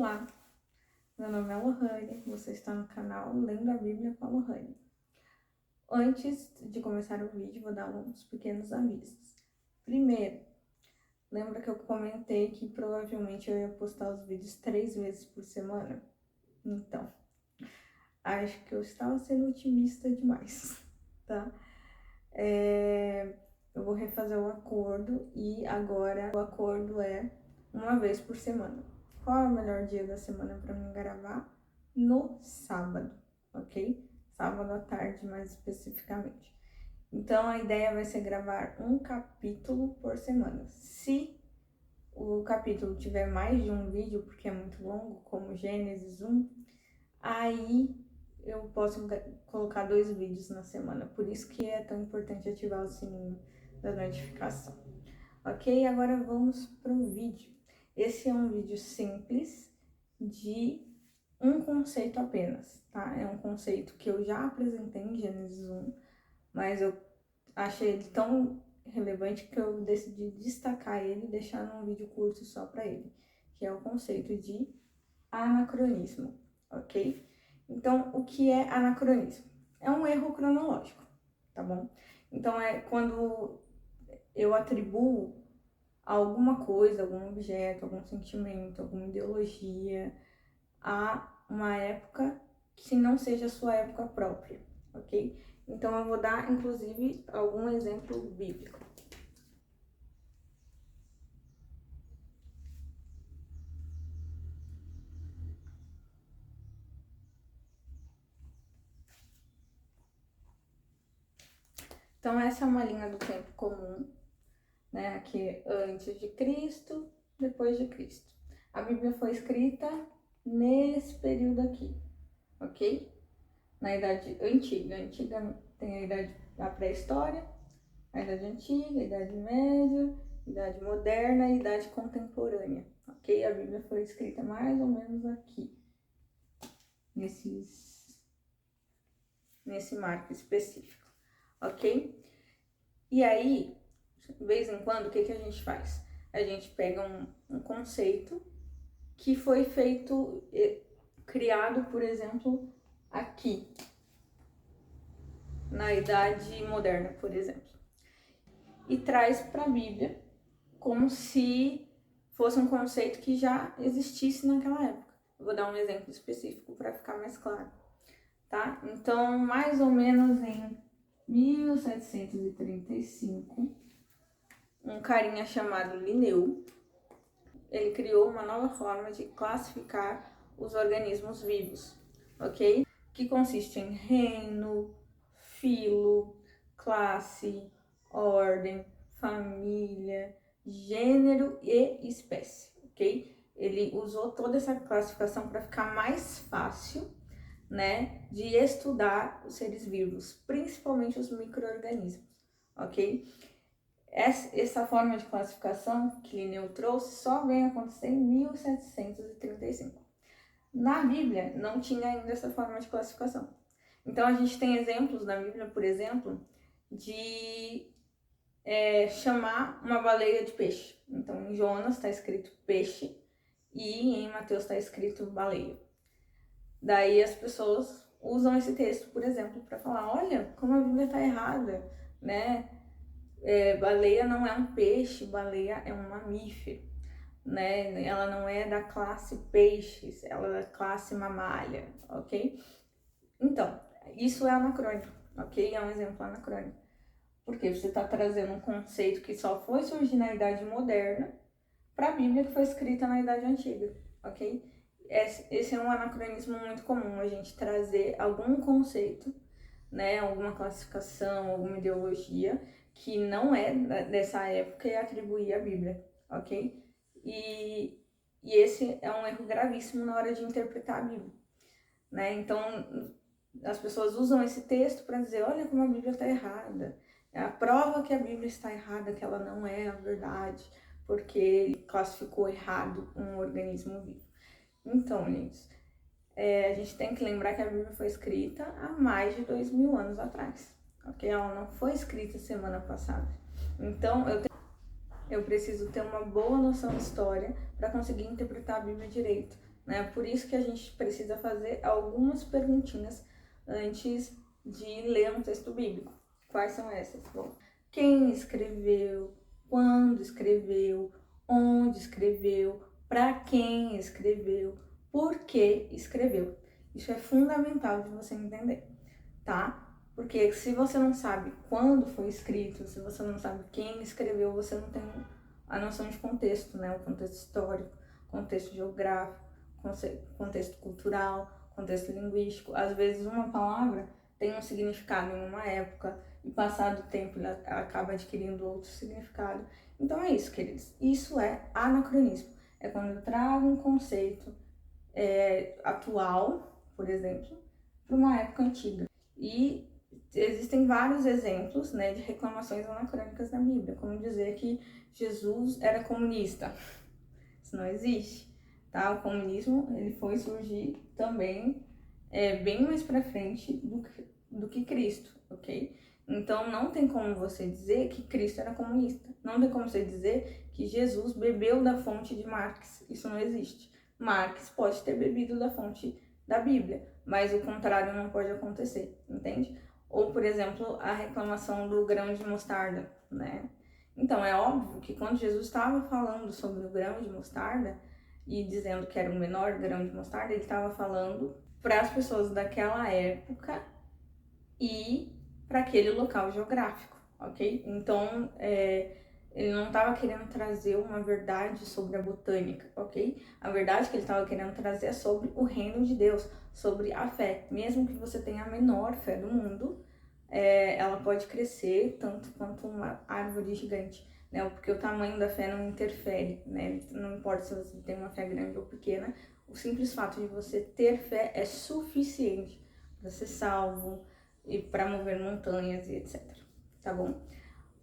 Olá, meu nome é Lohane, você está no canal Lendo a Bíblia com a Lohane. Antes de começar o vídeo, vou dar uns pequenos avisos. Primeiro, lembra que eu comentei que provavelmente eu ia postar os vídeos 3 vezes por semana? Então, acho que eu estava sendo otimista demais, tá? Eu vou refazer o acordo e agora o acordo é uma vez por semana. Qual é o melhor dia da semana para mim gravar? No sábado, ok? Sábado à tarde, mais especificamente. Então, a ideia vai ser gravar um capítulo por semana. Se o capítulo tiver mais de um vídeo, porque é muito longo, como Gênesis 1, aí eu posso colocar 2 vídeos na semana. Por isso que é tão importante ativar o sininho da notificação. Ok? Agora vamos para o vídeo. Esse é um vídeo simples de um conceito apenas, tá? É um conceito que eu já apresentei em Gênesis 1, mas eu achei ele tão relevante que eu decidi destacar ele e deixar num vídeo curto só para ele, que é o conceito de anacronismo, ok? Então, o que é anacronismo? É um erro cronológico, tá bom? Então, é quando eu atribuo alguma coisa, algum objeto, algum sentimento, alguma ideologia a uma época que não seja a sua época própria, ok? Então eu vou dar, inclusive, algum exemplo bíblico. Então essa é uma linha do tempo comum, né? Aqui antes de Cristo, depois de Cristo. A Bíblia foi escrita nesse período aqui, ok? Na Idade Antiga. Antiga tem a Idade da Pré-História, a Idade Antiga, a Idade Média, Idade Moderna e Idade Contemporânea, ok? A Bíblia foi escrita mais ou menos aqui, nesse marco específico, ok? E aí, de vez em quando, o que a gente faz? A gente pega um conceito que foi feito, criado, por exemplo, aqui, na Idade Moderna, por exemplo, e traz para a Bíblia como se fosse um conceito que já existisse naquela época. Eu vou dar um exemplo específico para ficar mais claro, tá? Então, mais ou menos em 1735, um carinha chamado Linneu, ele criou uma nova forma de classificar os organismos vivos, ok? Que consiste em reino, filo, classe, ordem, família, gênero e espécie, ok? Ele usou toda essa classificação para ficar mais fácil, né, de estudar os seres vivos, principalmente os micro-organismos, ok? Essa forma de classificação que Linneu trouxe só vem acontecer em 1735. Na Bíblia não tinha ainda essa forma de classificação. Então a gente tem exemplos na Bíblia, por exemplo, de chamar uma baleia de peixe. Então em Jonas está escrito peixe e em Mateus está escrito baleia. Daí as pessoas usam esse texto, por exemplo, para falar, olha como a Bíblia está errada, né? Baleia não é um peixe, baleia é um mamífero, né? Ela não é da classe peixes, ela é da classe mamália, ok? Então, isso é anacrônico, ok? É um exemplo anacrônico. Porque você está trazendo um conceito que só foi surgir na Idade Moderna para a Bíblia que foi escrita na Idade Antiga, ok? Esse é um anacronismo muito comum, a gente trazer algum conceito, né, alguma classificação, alguma ideologia que não é dessa época e atribuir à Bíblia, ok? E esse é um erro gravíssimo na hora de interpretar a Bíblia, né? Então, as pessoas usam esse texto para dizer, olha como a Bíblia está errada. É a prova que a Bíblia está errada, que ela não é a verdade, porque ele classificou errado um organismo vivo. Então, lindos, a gente tem que lembrar que a Bíblia foi escrita há mais de 2000 anos atrás, ok? Ela não foi escrita semana passada. Então, eu preciso ter uma boa noção de história para conseguir interpretar a Bíblia direito, né? Por isso que a gente precisa fazer algumas perguntinhas antes de ler um texto bíblico. Quais são essas? Bom, quem escreveu, quando escreveu, onde escreveu, para quem escreveu, por que escreveu. Isso é fundamental de você entender, tá? Porque se você não sabe quando foi escrito, se você não sabe quem escreveu, você não tem a noção de contexto, né? O contexto histórico, contexto geográfico, contexto cultural, contexto linguístico. Às vezes uma palavra tem um significado em uma época e passado o tempo ela acaba adquirindo outro significado. Então é isso, queridos. Isso é anacronismo. É quando eu trago um conceito atual, por exemplo, para uma época antiga. E existem vários exemplos, né, de reclamações anacrônicas na Bíblia, como dizer que Jesus era comunista. Isso não existe, tá? O comunismo ele foi surgir também bem mais para frente do que Cristo, ok? Então não tem como você dizer que Cristo era comunista. Não tem como você dizer que Jesus bebeu da fonte de Marx. Isso não existe. Marx pode ter bebido da fonte da Bíblia, mas o contrário não pode acontecer, entende? Ou, por exemplo, a reclamação do grão de mostarda, né? Então, é óbvio que quando Jesus estava falando sobre o grão de mostarda e dizendo que era o menor grão de mostarda, ele estava falando para as pessoas daquela época e para aquele local geográfico, ok? Então, ele não estava querendo trazer uma verdade sobre a botânica, ok? A verdade que ele estava querendo trazer é sobre o reino de Deus, sobre a fé. Mesmo que você tenha a menor fé do mundo, ela pode crescer tanto quanto uma árvore gigante, né? Porque o tamanho da fé não interfere, né? Não importa se você tem uma fé grande ou pequena, o simples fato de você ter fé é suficiente para ser salvo e para mover montanhas e etc. Tá bom?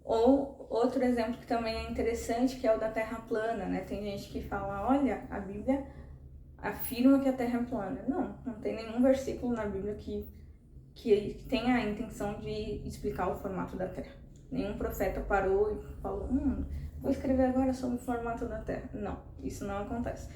Ou outro exemplo que também é interessante, que é o da Terra plana, né? Tem gente que fala, olha, a Bíblia afirma que a Terra é plana. Não tem nenhum versículo na Bíblia que tenha a intenção de explicar o formato da Terra. Nenhum profeta parou e falou, vou escrever agora sobre o formato da Terra. Não, isso não acontece,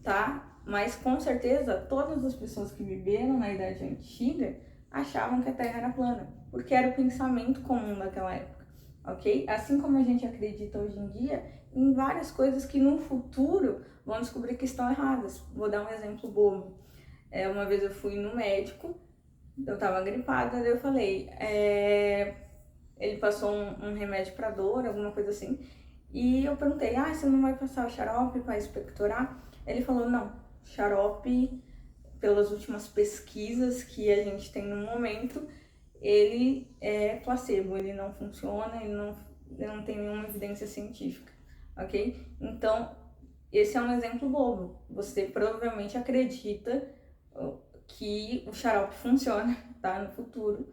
tá? Mas com certeza todas as pessoas que viveram na Idade Antiga achavam que a Terra era plana, porque era o pensamento comum daquela época, ok? Assim como a gente acredita hoje em dia em várias coisas que no futuro vão descobrir que estão erradas. Vou dar um exemplo bobo. Uma vez eu fui no médico, eu tava gripada, daí eu falei, ele passou um remédio pra dor, alguma coisa assim, e eu perguntei, você não vai passar o xarope pra expectorar? Ele falou, não, xarope, pelas últimas pesquisas que a gente tem no momento, ele é placebo, ele não funciona, ele não tem nenhuma evidência científica, ok? Então, esse é um exemplo bobo. Você provavelmente acredita que o xarope funciona, tá? No futuro,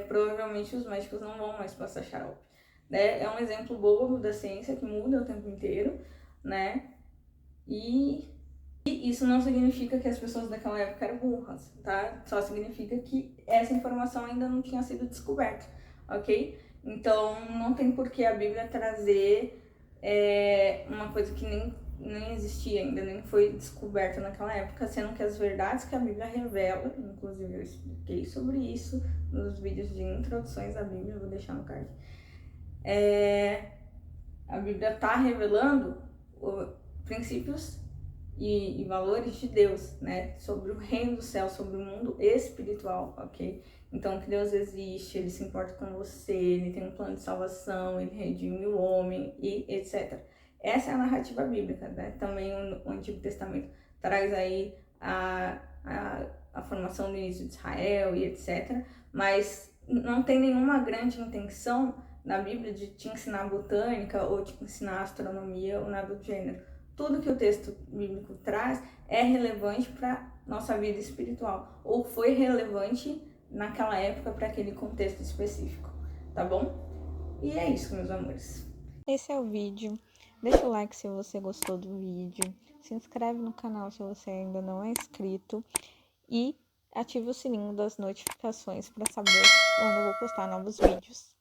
provavelmente os médicos não vão mais passar xarope, né? É um exemplo bobo da ciência que muda o tempo inteiro, né? E isso não significa que as pessoas daquela época eram burras, tá? Só significa que essa informação ainda não tinha sido descoberta, ok? Então, não tem por que a Bíblia trazer uma coisa que nem existia ainda, nem foi descoberta naquela época, sendo que as verdades que a Bíblia revela, inclusive eu expliquei sobre isso nos vídeos de introduções à Bíblia, vou deixar no card, a Bíblia está revelando princípios e valores de Deus, né? Sobre o reino do céu, sobre o mundo espiritual, ok? Então, que Deus existe, Ele se importa com você, Ele tem um plano de salvação, Ele redime o homem e etc. Essa é a narrativa bíblica, né? Também o Antigo Testamento traz aí a formação do início de Israel e etc. Mas não tem nenhuma grande intenção na Bíblia de te ensinar botânica ou te ensinar astronomia ou nada do gênero. Tudo que o texto bíblico traz é relevante para nossa vida espiritual, ou foi relevante naquela época para aquele contexto específico, tá bom? E é isso, meus amores. Esse é o vídeo. Deixa o like se você gostou do vídeo, se inscreve no canal se você ainda não é inscrito e ative o sininho das notificações para saber quando eu vou postar novos vídeos.